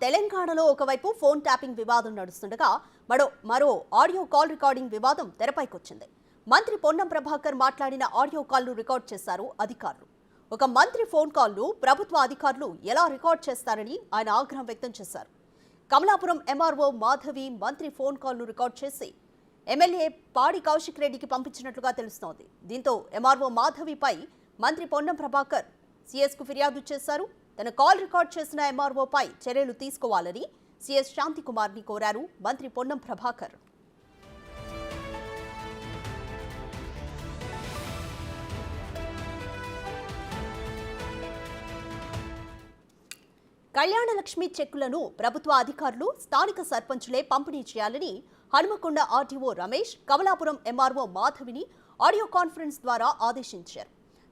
తెలంగాణలో ఒకవైపు phone tapping వివాదం నడుస్తుండగా మరో ఆడియో కాల్ రికార్డింగ్ వివాదం తెరపైకొచ్చింది. మంత్రి పొన్నం ప్రభాకర్ మాట్లాడిన ఆడియో కాల్ను రికార్డ్ చేశారు అధికారులు. ఒక మంత్రి ఫోన్ కాల్ను ప్రభుత్వ అధికారులు ఎలా రికార్డ్ చేస్తారని ఆయన ఆగ్రహం వ్యక్తం చేశారు. కమలాపురం ఎంఆర్ఓ మాధవి మంత్రి ఫోన్ కాల్ను రికార్డ్ చేసి ఎమ్మెల్యే పాడి కౌశిక్ రెడ్డికి పంపించినట్లుగా తెలుస్తోంది. దీంతో ఎంఆర్ఓ మాధవిపై మంత్రి పొన్నం ప్రభాకర్ సీఎస్కు ఫిర్యాదు చేశారు. తన కాల్ రికార్డ్ చేసిన ఎంఆర్ఓపై చర్యలు తీసుకోవాలని సీఎస్ శాంతికుమార్ని కోరారు మంత్రి పొన్నం ప్రభాకర్. కళ్యాణలక్ష్మి చెక్కులను ప్రభుత్వ అధికారులు స్థానిక సర్పంచులే పంపిణీ చేయాలని హనుమకొండ ఆర్టీఓ రమేష్ కమలాపురం ఎంఆర్ఓ మాధవిని ఆడియో కాన్ఫరెన్స్ ద్వారా ఆదేశించారు.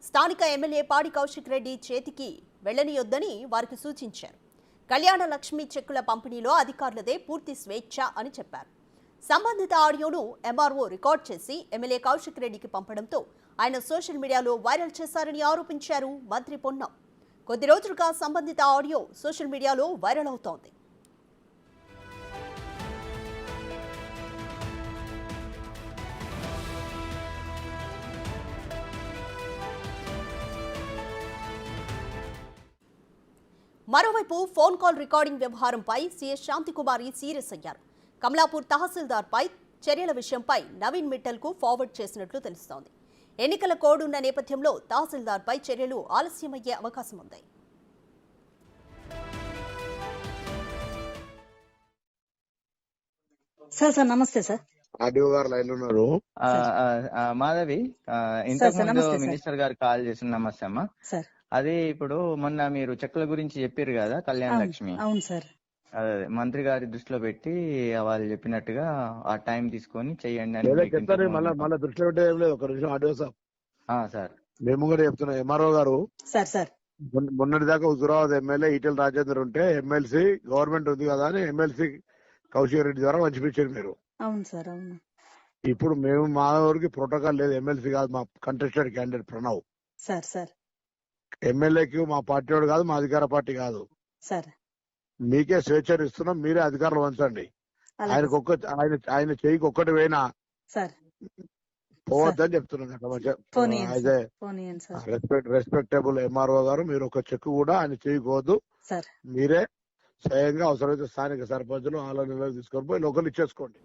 స్థానిక ఎమ్మెల్యే పాడి కౌశిక్ రెడ్డి చేతికి వెళ్లనియొద్దని వారికి సూచించారు. కళ్యాణలక్ష్మి చెక్కుల పంపిణీలో అధికారులదే పూర్తి స్వేచ్ఛ అని చెప్పారు. సంబంధిత ఆడియోను ఎంఆర్ఓ రికార్డ్ చేసి ఎమ్మెల్యే కౌశిక్ రెడ్డికి పంపడంతో ఆయన సోషల్ మీడియాలో వైరల్ చేశారని ఆరోపించారు మంత్రి పొన్నం. కొద్ది రోజులుగా సంబంధిత ఆడియో సోషల్ మీడియాలో వైరల్ అవుతోంది. మరోవైపు ఫోన్ కాల్ రికార్డింగ్ వ్యవహారంపై సీఎస్ శాంతికుమారి సీరియస్ అయ్యారు. కమలాపూర్ తహసీల్దార్పై చర్యల విషయంపై నవీన్ మిట్టల్కు ఫార్వర్డ్ చేసినట్లు తెలుస్తోంది. ఎన్నికల కోడ్ ఉన్న నేపథ్యంలో తహసీల్దార్పై చర్యలు ఆలస్యమయ్యే అవకాశం ఉంది. సార్ నమస్తే సార్. ఆడియో గారు లైన్ ఉన్నారు. మాధవి, ఇంతకుముందు మినిస్టర్ గారు కాల్ చేసిన నమస్తే అమ్మా. సార్ అది ఇప్పుడు మొన్న మీరు చెక్కుల గురించి చెప్పారు కదా, కళ్యాణ లక్ష్మి. అవును సార్. అదే మంత్రి గారి దృష్టిలో పెట్టి వాళ్ళు చెప్పినట్టుగా ఆ టైం తీసుకొని చెయ్యండి అని చెప్తారు. మళ్ళీ దృష్టిలో పెట్టే ఏం లేదు. ఒక నిమిషం ఆడియో సార్. మేము కూడా చెప్తున్నాం. ఎంఆర్ఓ గారు సార్ మొన్నటి దాకా హుజురాబాద్ ఎమ్మెల్యే ఈటెల రాజేందర్ ఉంటే ఎమ్మెల్సీ గవర్నమెంట్ ఉంది కదా అని ఎమ్మెల్సీ కౌశిక్ రెడ్డి ద్వారా పంచిపించారు మీరు. అవును సార్. అవును. ఇప్పుడు మేము మా ఊరికి ప్రోటోకాల్ లేదు. ఎమ్మెల్సీ కాదు, మా కంటెస్టెడ్ క్యాండిడేట్ ప్రణవ్ సార్. ఎమ్మెల్యేకి మా పార్టీ వాడు కాదు, మా అధికార పార్టీ కాదు సార్. మీకే స్వేచ్ఛ ఇస్తున్నాం, మీరే అధికారులు వంచండి. ఆయన చెయ్యికి ఒక్కటి పోయినా పోవద్దని చెప్తున్నాను. రెస్పెక్టబుల్ ఎంఆర్ఓ గారు, మీరు ఒక చెక్ కూడా ఆయన చేయకూడదు. మీరే స్వయంగా అవసరమైతే స్థానిక సర్పంచులు ఆలోచనలు తీసుకొని పోయి లోకల్ ఇచ్చేసుకోండి.